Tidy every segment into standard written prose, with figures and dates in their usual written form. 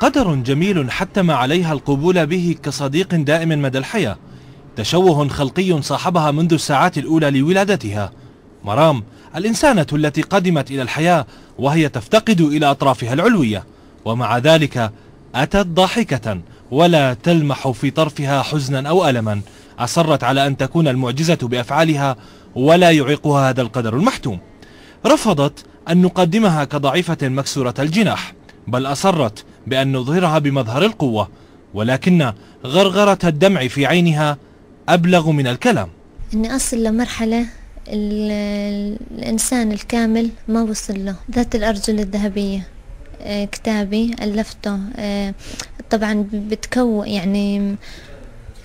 قدر جميل حتم عليها القبول به كصديق دائم مدى الحياة، تشوه خلقي صاحبها منذ الساعات الأولى لولادتها. مرام الإنسانة التي قدمت إلى الحياة وهي تفتقد إلى أطرافها العلوية، ومع ذلك أتت ضاحكة ولا تلمح في طرفها حزنا أو ألما. أصرت على أن تكون المعجزة بأفعالها ولا يعيقها هذا القدر المحتوم. رفضت أن نقدمها كضعيفة مكسورة الجناح، بل أصرت بأن نظهرها بمظهر القوة، ولكن غرغرة الدمع في عينها أبلغ من الكلام. إني أصل لمرحلة الإنسان الكامل ما وصل له، ذات الأرجل الذهبية. كتابي ألفته، طبعا بتكون يعني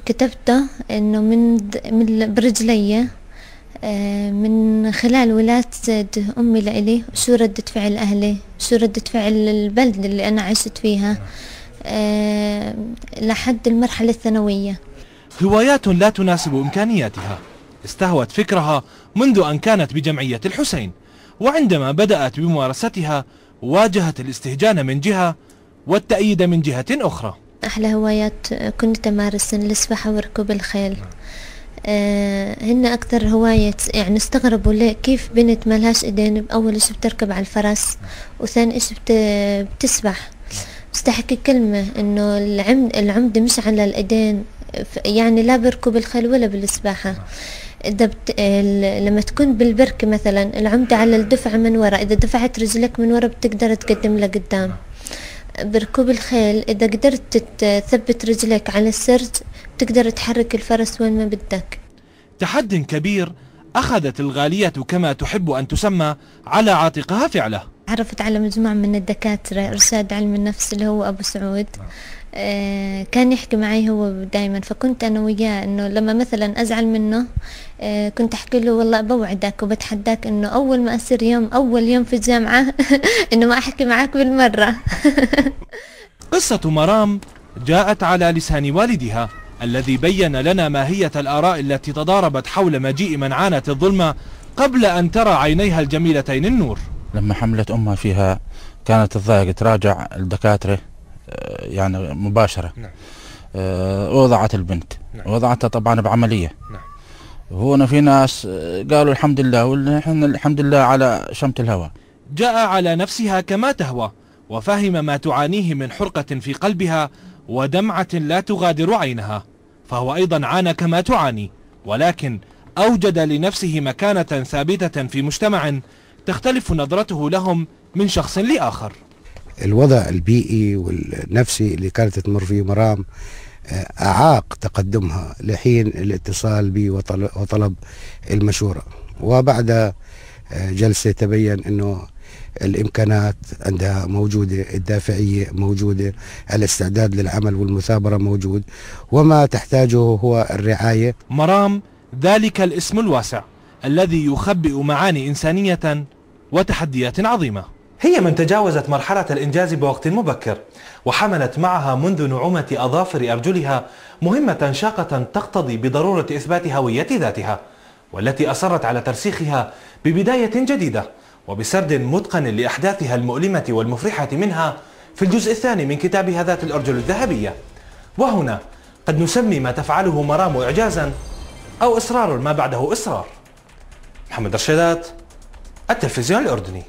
كتبته إنه من برجلي، من خلال ولادة أمي لإلي، شو ردة فعل أهلي، شو ردة فعل البلد اللي أنا عشت فيها، لحد المرحلة الثانوية. هوايات لا تناسب إمكانياتها، استهوت فكرها منذ أن كانت بجمعية الحسين، وعندما بدأت بممارستها واجهت الاستهجان من جهة والتأييد من جهة أخرى. أحلى هوايات كنت أمارس السباحة وركوب الخيل. هن أكثر هواية، يعني استغربوا ليه كيف بنت ما لهاش إيدين أول إشي بتركب على الفرس، وثاني إشي بتسبح. بس تحكي كلمة إنه العمد مش على الإيدين، يعني لا بركوب الخيل ولا بالسباحة. إذا لما تكون بالبركة مثلا العمدة على الدفع من وراء، إذا دفعت رجلك من وراء بتقدر تقدم لقدام. بركوب الخيل إذا قدرت تثبت رجلك على السرج بتقدر تحرك الفرس وين ما بدك. تحد كبير أخذت الغالية كما تحب أن تسمى على عاتقها فعله. عرفت على مجموعة من الدكاترة، إرشاد علم النفس اللي هو أبو سعود. كان يحكي معي هو دائما، فكنت أنا وياه إنه لما مثلا أزعل منه كنت أحكي له والله بوعدك وبتحداك إنه أول ما أصير أول يوم في الجامعة إنه ما أحكي معك بالمرة. قصة مرام جاءت على لسان والدها الذي بين لنا ماهية الآراء التي تضاربت حول مجيء من عانت الظلم قبل أن ترى عينيها الجميلتين النور. لما حملت أمها فيها كانت تضايق، تراجع الدكاترة يعني مباشرة. وضعت البنت، وضعتها طبعا بعملية. هنا في ناس قالوا الحمد لله، ونحن الحمد لله على شمت الهوى. جاء على نفسها كما تهوى، وفهم ما تعانيه من حرقة في قلبها ودمعة لا تغادر عينها، فهو أيضا عانى كما تعاني، ولكن أوجد لنفسه مكانة ثابتة في مجتمع تختلف نظرته لهم من شخص لآخر. الوضع البيئي والنفسي اللي كانت تمر فيه مرام أعاق تقدمها لحين الاتصال بي وطلب المشورة، وبعد جلسة تبين أنه الإمكانات عندها موجودة، الدافعية موجودة، الاستعداد للعمل والمثابرة موجود، وما تحتاجه هو الرعاية. مرام ذلك الاسم الواسع الذي يخبئ معاني إنسانية وتحديات عظيمة. هي من تجاوزت مرحلة الإنجاز بوقت مبكر، وحملت معها منذ نعومة أظافر أرجلها مهمة شاقة تقتضي بضرورة إثبات هوية ذاتها، والتي أصرت على ترسيخها ببداية جديدة وبسرد متقن لأحداثها المؤلمة والمفرحة منها في الجزء الثاني من كتابها ذات الأرجل الذهبية. وهنا قد نسمي ما تفعله مرام إعجازا أو إصرار ما بعده إصرار. محمد رشيدات، التلفزيون الأردني.